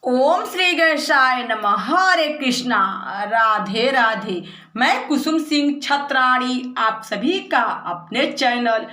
ओम श्री गणेशाय नमः। हरे कृष्णा। राधे राधे। मैं कुसुम सिंह छत्राणी आप सभी का अपने चैनल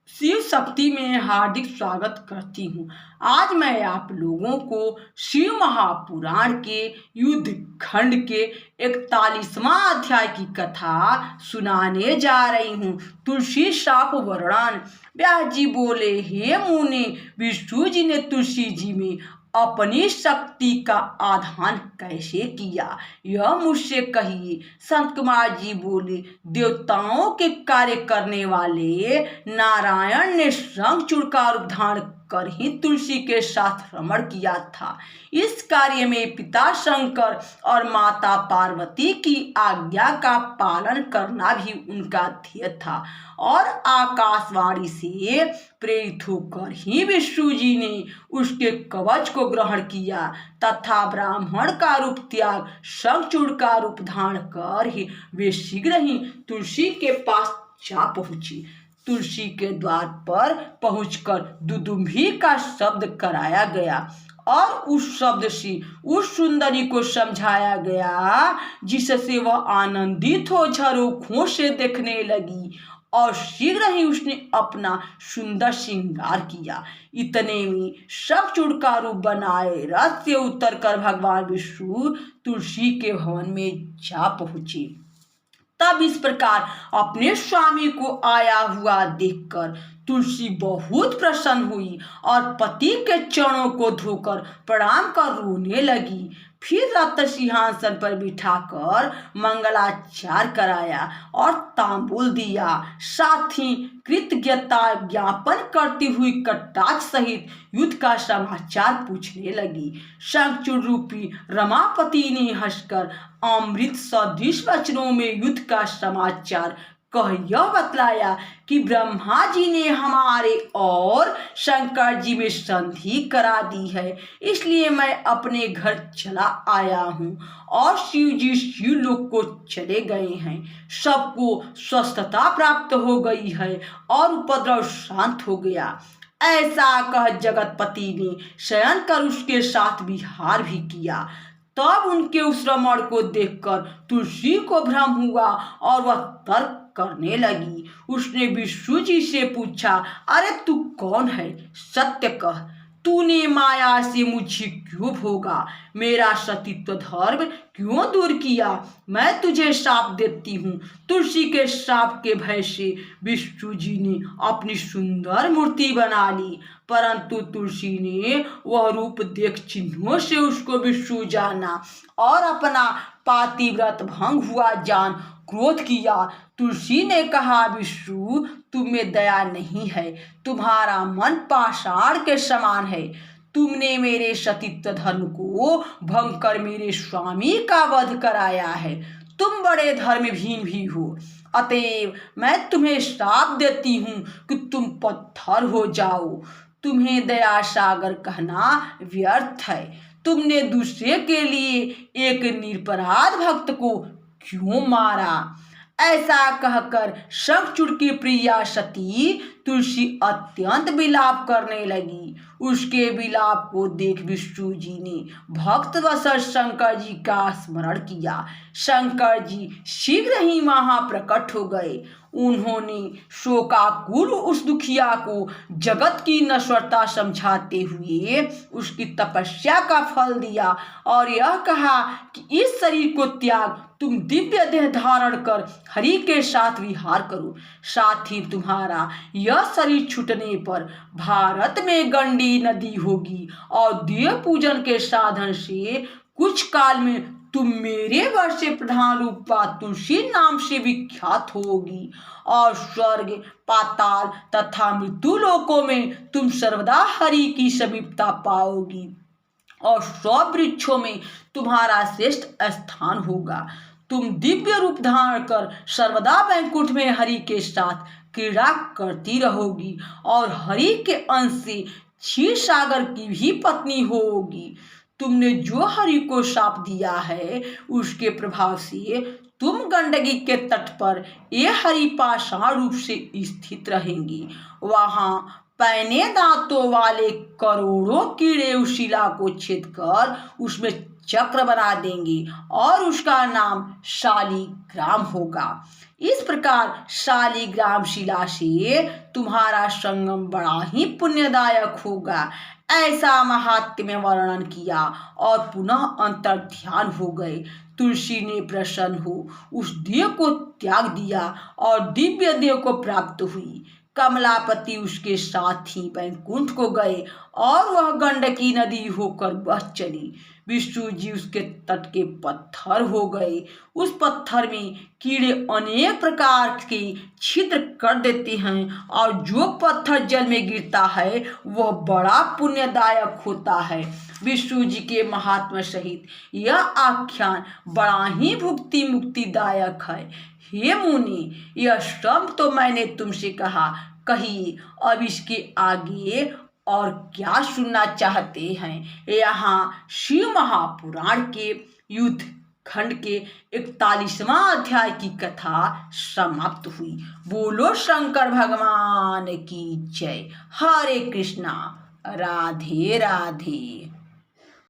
शिव शक्ति में हार्दिक स्वागत करती हूँ। आज मैं आप लोगों को शिव महापुराण के युद्ध खंड के 41वां अध्याय की कथा सुनाने जा रही हूँ। तुलसी शाप वर्णन। व्यास जी बोले, हे मुनि, विष्णु जी ने तुलसी जी में अपनी शक्ति का आधान कैसे किया, यह मुझसे कहिए। संत कुमार जी बोले, देवताओं के कार्य करने वाले नारायण ने शंखचूड़ का रूप धारण कर ही तुलसी के साथ रमण किया था। इस कार्य में पिता शंकर और माता पार्वती की आज्ञा का पालन करना भी उनका ध्येय था और आकाशवाणी से प्रेरित होकर ही विष्णु जी ने उसके कवच को ग्रहण किया तथा ब्राह्मण का रूप त्याग शंखचूड़ का रूप धारण कर ही वे शीघ्र ही तुलसी के पास जा पहुंची। तुलसी के द्वार पर पहुंचकर दुदुम्भी का शब्द कराया गया और उस शब्द से उस सुंदरी को समझाया गया, जिससे वह आनंदित हो झरोखों से देखने लगी और शीघ्र ही उसने अपना सुंदर श्रृंगार किया। इतने में शंखचूड़ का रूप बनाए रथ से उतरकर भगवान विष्णु तुलसी के भवन में जा पहुंचे। तब इस प्रकार अपने स्वामी को आया हुआ देखकर तुलसी बहुत प्रसन्न हुई और पति के चरणों को धोकर प्रणाम कर रोने लगी। फिर रत्न सिंहासन पर बिठाकर मंगलाचार कराया और तांबूल दिया। साथ ही कृतज्ञता ज्ञापन करती हुई कटाक्ष सहित युद्ध का समाचार पूछने लगी। शंखचूड़ रूपी रमापति ने हंसकर अमृत सदृश वचनों में युद्ध का समाचार कह यह बतलाया कि ब्रह्मा जी ने हमारे और शंकर जी में संधि करा दी है, इसलिए मैं अपने घर चला आया हूँ और शिव जी शिवलोक को चले गए हैं। सबको स्वस्थता प्राप्त हो गई है और उपद्रव शांत हो गया। ऐसा कह जगतपति ने शयन कर उसके साथ विहार भी किया। तब उनके उस रमण को देखकर तुलसी को भ्रम हुआ और वह तर्क करने लगी। उसने विष्णु जी से पूछा, अरे तू कौन है? सत्य कह, तूने माया से मुझे क्यों भोगा? मेरा सतीत्व धर्म क्यों दूर किया? मैं तुझे शाप देती हूँ। तुलसी के शाप के भय से विष्णु जी ने अपनी सुंदर मूर्ति बना ली, परंतु तुलसी ने वह रूप देख चिन्हों से उसको विष्णु जाना और अपना पातिव्रत भंग हुआ जान क्रोध किया। तुलसी ने कहा, विष्णु तुम में दया नहीं है, तुम्हारा मन पाषाण के समान है। तुमने मेरे सतीत्व धर्म को भंग कर मेरे स्वामी का वध कराया है। तुम बड़े धर्महीन भी हो, अतएव मैं तुम्हें श्राप देती हूँ कि तुम पत्थर हो जाओ। तुम्हें दया सागर कहना व्यर्थ है। तुमने दूसरे के लिए एक निरपराध भक्त को क्यों मारा? ऐसा कहकर शंखचूड़ की प्रिया सती तुलसी अत्यंत विलाप करने लगी। उसके विलाप को देख विष्णु जी ने भक्त वत्सल शंकर जी का स्मरण किया। शंकर जी शीघ्र ही वहां प्रकट हो गए। उन्होंने शोकाकुल उस दुखिया को जगत की नश्वरता समझाते हुए उसकी तपस्या का फल दिया और यह कहा कि इस शरीर को त्याग तुम दिव्य देह धारण कर हरि के साथ विहार करो। साथ ही तुम्हारा यह शरीर छूटने पर भारत में गंडी नदी होगी और देव पूजन के साधन से कुछ काल में तुम मेरे वर्ष से प्रधान रूपा तुलसी नाम से विख्यात होगी और स्वर्ग, पाताल तथा मृत्यु लोकों में तुम सर्वदा हरि की समीपता पाओगी और सब वृक्षों में तुम्हारा श्रेष्ठ स्थान होगा। तुम दिव्य रूप धारण कर सर्वदा वैकुंठ में हरि के साथ क्रीड़ा करती रहोगी और हरि के अंश से क्षीर सागर की भी पत्नी होगी। तुमने जो हरि को शाप दिया है उसके प्रभाव से तुम गंडकी के तट पर ये हरि पाषाण रूप से स्थित रहेंगी। वहां पैने दांतों वाले करोड़ों कीड़े उस शिला को छेद कर उसमें चक्र बना देंगे और उसका नाम शालिग्राम होगा। इस प्रकार शालिग्राम शिला से तुम्हारा संगम बड़ा ही पुण्यदायक होगा। ऐसा महात्म्य वर्णन किया और पुनः अंतर ध्यान हो गए। तुलसी ने प्रसन्न हो उस देह को त्याग दिया और दिव्य देह को प्राप्त हुई। कमलापति उसके साथ ही वैकुंठ को गए और वह गंडकी नदी होकर बह चली। विष्णु जी उसके तट के पत्थर हो गए। उस पत्थर में कीड़े अनेक प्रकार के छिद्र कर देते हैं और जो पत्थर जल में गिरता है वह बड़ा पुण्यदायक होता है। विष्णु जी के महात्मा सहित यह आख्यान बड़ा ही भुक्ति मुक्तिदायक है। हे मुनि, यह सब तो मैंने तुमसे कहा, कहिए अब इसके आगे और क्या सुनना चाहते हैं। यहाँ शिव महापुराण के युद्ध खंड के 41वां अध्याय की कथा समाप्त हुई। बोलो शंकर भगवान की जय। हरे कृष्णा। राधे राधे।